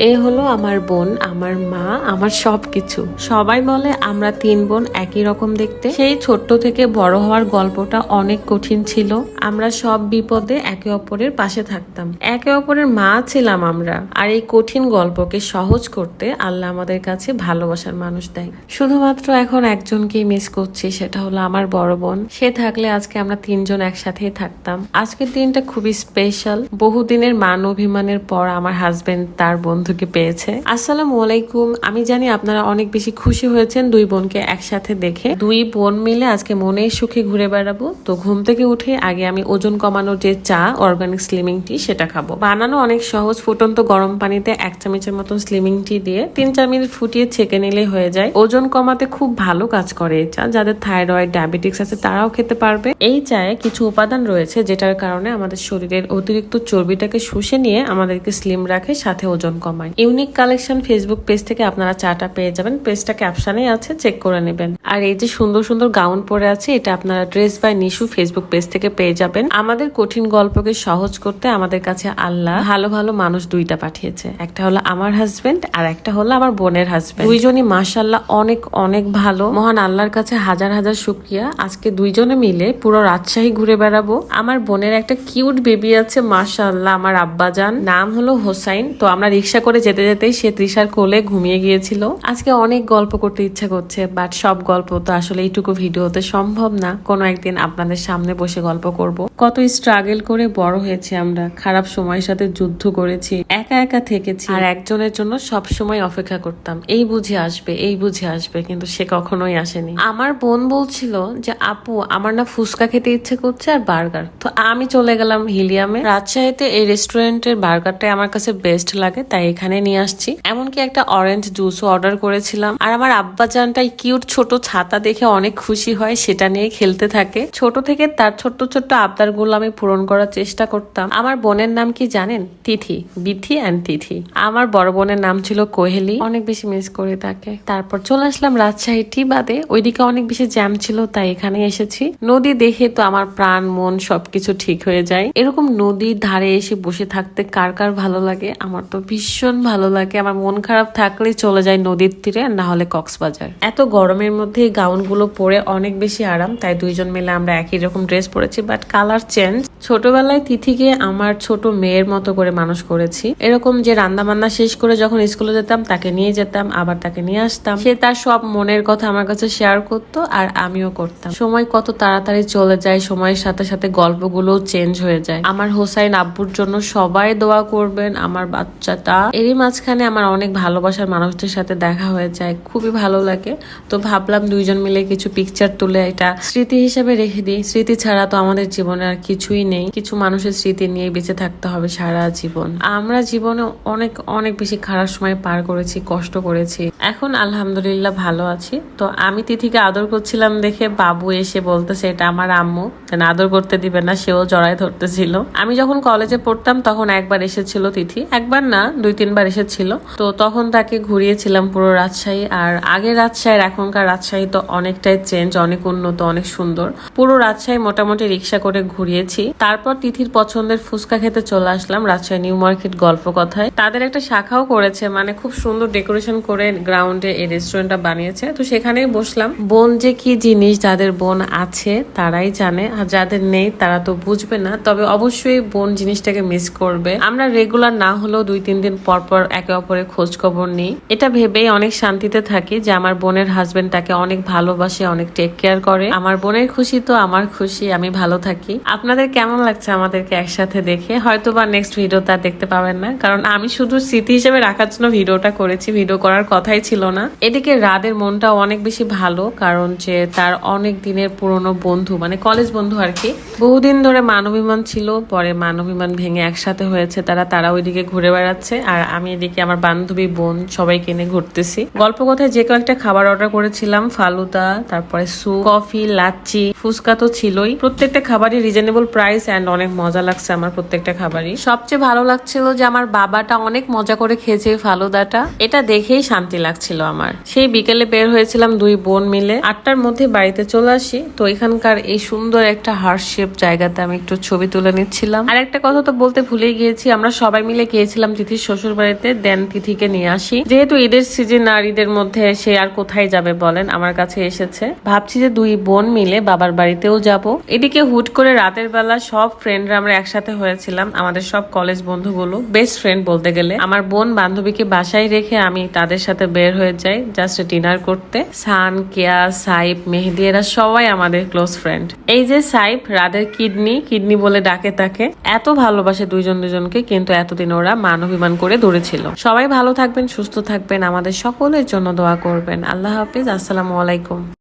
এ হলো আমার বোন, আমার মা, আমার সবকিছু। সবাই বলে আমরা 3 বোন একই রকম দেখতে। সেই ছোট্ট থেকে বড় হওয়ার গল্পটা অনেক কঠিন ছিল। আমরা সব বিপদে একে অপরের পাশে থাকতাম, একে অপরের মা ছিলাম আমরা। আর এই কঠিন গল্পকে সহজ করতে আল্লাহ আমাদের কাছে ভালোবাসার মানুষ দেয়। শুধুমাত্র এখন একজনকেই মিস করছি, সেটা হলো আমার বড় বোন। সে থাকলে আজকে আমরা 3 জন একসাথেই থাকতাম। আজকের দিনটা খুবই স্পেশাল। বহুদিনের মান অভিমানের পর আমার হাজবেন্ড তার বন্ধুকে পেয়েছে। আসসালামু আলাইকুম। আমি জানি আপনারা অনেক বেশি খুশি হয়েছেন 2 বোনকে একসাথে দেখে। 2 বোন মিলে আজকে মনে সুখে ঘুরে বেড়াবো। তো ঘুম থেকে উঠে আগে আমি ওজন কমানোর যে চা, অর্গানিক স্লিমিং টি, সেটা খাবো। বানানো অনেক সহজ। ফুটন্ত গরম পানিতে 1 চামচের মতো স্লিমিং টি দিয়ে 3-4 মিনিট ফুটিয়ে ছেঁকে নিলে হয়ে যায়। ওজন কমাতে খুব ভালো কাজ করে এই চা। যাদের থাইরয়েড, ডায়াবেটিক্স আছে তারাও খেতে পারবে। এই চায়ে কিছু উপাদান রয়েছে যেটার কারণে আমাদের শরীরের অতিরিক্ত চর্বিটাকে শুষে নিয়ে আমাদেরকে স্লিম রাখে, সাথে ওজন কমায়। ইউনিক কালেকশন ফেসবুক পেজ থেকে আপনারা চাটা পেয়ে যাবেন। পেজটা ক্যাপশনেই আছে, চেক করে নেবেন। আর এই যে সুন্দর সুন্দর গাউন পরে আছে, এটা আপনারা dress by Nishu Facebook page থেকে পেয়ে যাবেন। আমাদের কঠিন গল্পকে সহজ করতে আমাদের কাছে আল্লাহ ভালো ভালো মানুষ 2টা পাঠিয়েছে। একটা হলো আমার হাজবেন্ড আর একটা হলো আমার বোনের হাজবেন্ড। 2 জনই মাশাআল্লাহ অনেক অনেক ভালো। মহান আল্লাহর কাছে হাজার হাজার শুকরিয়া। আজকে 2 জনে মিলে পুরো রাজশাহী ঘুরে বেড়াবো। আমার বোনের একটা কিউট বেবি আছে, মাশাআল্লাহ আমার আব্বাজান, নাম হলো হোসাইন। তো আমরা রিক্সা করে যেতে যেতেই সে তৃষার কোলে ঘুমিয়ে গিয়েছিল। আজকে অনেক গল্প করতে ইচ্ছা করছে, বাট সব গল্প তো আসলে এইটুকু ভিডিওতে সম্ভব না। কোনো একদিন আপনাদের সামনে বসে গল্প করব। কত স্ট্রাগল করে বড় হয়েছে আমরা, খারাপ সময়ের সাথে যুদ্ধ করেছি, একা একা থেকেছি, আর একজনের জন্য সব সময় অপেক্ষা করতাম এই বুঝে আসবে, এই বুঝে আসবে, কিন্তু সে কখনোই আসেনি। আমার বোন বলছিল যে আপু আমার না ফুচকা খেতে ইচ্ছে করছে আর বার্গার। তো আমি চলে গেলাম হিলিয়ামে। রাজশাহীতে এই রেস্টুরেন্টের বার্গারটাই আমার কাছে বেস্ট লাগে, তাই এখানে নিয়ে আসছি। এমনকি একটা অরেঞ্জ জুসও অর্ডার করেছিলাম। আর আমার আব্বাজানটাই কিউট ছোট ছাতা দেখে অনেক খুশি হয়, সেটা নিয়ে খেলতে থাকে। ছোট থেকে তার ছোট্ট ছোট্ট আবদারগুলো আমি পূরণ করার চেষ্টা করতাম। আমার বোনের নাম কি জানেন? তিথি, বিথি অ্যান্ড তিথি। আমার বড় বোনের নাম ছিল কোহেলি। অনেক বেশি মিস করে তাকে। তারপর চলে আসলাম রাজশাহী টি বাদে। ওইদিকে অনেক বেশি জ্যাম ছিল, তাই এখানে এসেছি। নদী দেখে তো আমার প্রাণ মন সবকিছু ঠিক হয়ে যায়। এরকম নদীর ধারে এসে বসে থাকতে কার কার ভালো লাগে? আমার তো ভীষণ ভালো লাগে। আমার মন খারাপ থাকলেই চলে যায় নদীর তীরে, না হলে কক্সবাজার। এত গরমের মধ্যে এই গাউন গুলো পরে অনেক বেশি আরাম, তাই 2 জন মিলে আমরা একই রকম ড্রেস পরেছি, বাট কালার চেঞ্জ। ছোটবেলায় তিথিকে আমার ছোট মেয়ের মতো করে মানুষ করেছি। এরকম যে রান্না বান্না শেষ করে যখন স্কুলে যেতাম তাকে নিয়ে যেতাম, আবার তাকে নিয়ে আসতাম। সে তার সব মনের কথা আমার কাছে শেয়ার করতো আর আমিও করতাম। সময় কত তাড়াতাড়ি চলে যায়, সময়ের সাথে সাথে গল্পগুলো চেঞ্জ হয়ে যায়। আমার হোসাইন আব্বুর জন্য সবাই দোয়া করবেন, আমার বাচ্চাটা। এরই মাঝখানে আমার অনেক ভালোবাসার মানুষদের সাথে দেখা হয়ে যায়, খুবই ভালো লাগে। তো ভাবলাম 2 জন মিলে কিছু পিকচার তুলে এটা স্মৃতি হিসেবে রেখে দিই। স্মৃতি ছাড়া তো আমাদের জীবনে আর কিছুই নেই। কিছু মানুষের স্মৃতি নিয়ে বেঁচে থাকতে হবে সারা জীবন। আমরা জীবনে অনেক অনেক বেশি খারাপ সময় পার করেছি, কষ্ট করেছি। এখন আলহামদুলিল্লাহ ভালো আছি। তো আমি তিথিকে আদর করছিলাম দেখে বাবু এসে বলতেছে এটা আমার আম্মু, আদর করতে দিবে না, সেও জড়ায় ধরতেছিল। আমি যখন কলেজে পড়তাম তখন একবার এসেছিল তিথি, একবার না 2-3 বার এসেছিল। তো তখন তাকে ঘুরিয়েছিলাম পুরো রাজশাহী। আর আগের রাজশাহীর এখনকার রাজশাহী তো অনেকটাই চেঞ্জ, অনেক উন্নত, অনেক সুন্দর। পুরো রাজশাহী মোটামুটি রিক্সা করে ঘুরিয়েছি। তারপর তিথির পছন্দের ফুচকা খেতে চলে আসলাম রাজশাহী নিউ মার্কেট গল্প কথায়। তাদের একটা শাখাও করেছে, মানে খুব সুন্দর ডেকোরেশন করে গ্রাউন্ডে এই রেস্টুরেন্টটা বানিয়েছে। তো সেখানেই বসলাম। বোন যে কি জিনিস, যাদের বোন আছে তারাই জানে, আর যাদের নেই তারা তো বুঝবে না। তবে অবশ্যই বোন জিনিসটাকে মিস করবে। আমরা রেগুলার না হলেও 2-3 দিন পর পর একে অপরের খোঁজ খবর নিই। এটা ভেবেই অনেক শান্তিতে থাকি যে আমার বোনের হাজবেন্ড তাকে অনেক ভালোবাসে, অনেক টেক কেয়ার করে। আমার বোনের খুশি তো আমার খুশি, আমি ভালো থাকি। আপনাদের কেমন লাগছে আমাদেরকে একসাথে দেখে? হয়তো বা নেক্সট ভিডিওটা দেখতে পাবেন না, কারণ আমি শুধু স্মৃতি হিসেবে রাখার জন্য ভিডিওটা করেছি, ভিডিও করার কথাই ছিল না। এদিকে রাদের মনটা অনেক বেশি ভালো, কারণ যে তার অনেক দিনের পুরনো বন্ধু, মানে কলেজ বন্ধু আর কি, বহুদিন ধরে মানবিমান ছিল, পরে মানবিমান ভেঙে একসাথে হয়েছে তারা ওইদিকে ঘুরে বেড়াচ্ছে, আর আমি এদিকে আমার বান্ধবী বোন সবাইকে এনে ঘুরতেছি। গল্প কথায় যে কয়েকটা খাবার অর্ডার করেছিলাম, ফালুদা, তারপরে স্যুপ, কফি, লাচ্ছি, ফুচকা তো ছিলই। প্রত্যেকটা খাবারই রিজনেবল প্রাইস নাইস এন্ড অনেক মজা লাগছে আমার প্রত্যেকটা খাবারই। সবচেয়ে ভালো লাগছিল যে আমার বাবাটা অনেক মজা করে খেয়েছে ফালুদাটা, এটা দেখেই শান্তি লাগছিল আমার। সেই বিকেলে বের হয়েছিলাম দুই বোন মিলে, 8টার মধ্যে বাড়িতে চলে আসি। তো এখানকার এই সুন্দর একটা হার্ট শেপ জায়গাতে আমি একটু ছবি তুলে নিচ্ছিলাম। আর একটা কথা তো বলতে ভুলেই গিয়েছি, আমরা সবাই মিলে গিয়েছিলাম তিথির শ্বশুর বাড়িতে, দেন তিথিকে নিয়ে আসি। যেহেতু ঈদের সিজন আর ঈদের মধ্যে সে আর কোথায় যাবে বলেন, আমার কাছে এসেছে। ভাবছি যে দুই বোন মিলে বাবার বাড়িতেও যাব। এদিকে হুট করে রাতের বেলা সব ফ্রেন্ডরা আমরা একসাথে হয়েছিলাম, আমাদের সব কলেজ বন্ধুগুলো, বেস্ট ফ্রেন্ড বলতে গেলে। আমার বোন বান্ধবীকে বাসায় রেখে আমি তাদের সাথে বের হয়ে যাই জাস্ট ডিনার করতে। সান, কেয়া, সাইফ, মেহেদি এরা সবাই আমাদের ক্লোজ ফ্রেন্ড। এই যে সাইফ রাদের কিডনি বলে ডাকে তাকে, এত ভালোবাসে দুইজন দুজনকে, কিন্তু এতদিন ওরা মান অভিমান করে দৌড়েছিল। সবাই ভালো থাকবেন, সুস্থ থাকবেন, আমাদের সকলের জন্য দোয়া করবেন। আল্লাহ হাফিজ, আসসালামু আলাইকুম।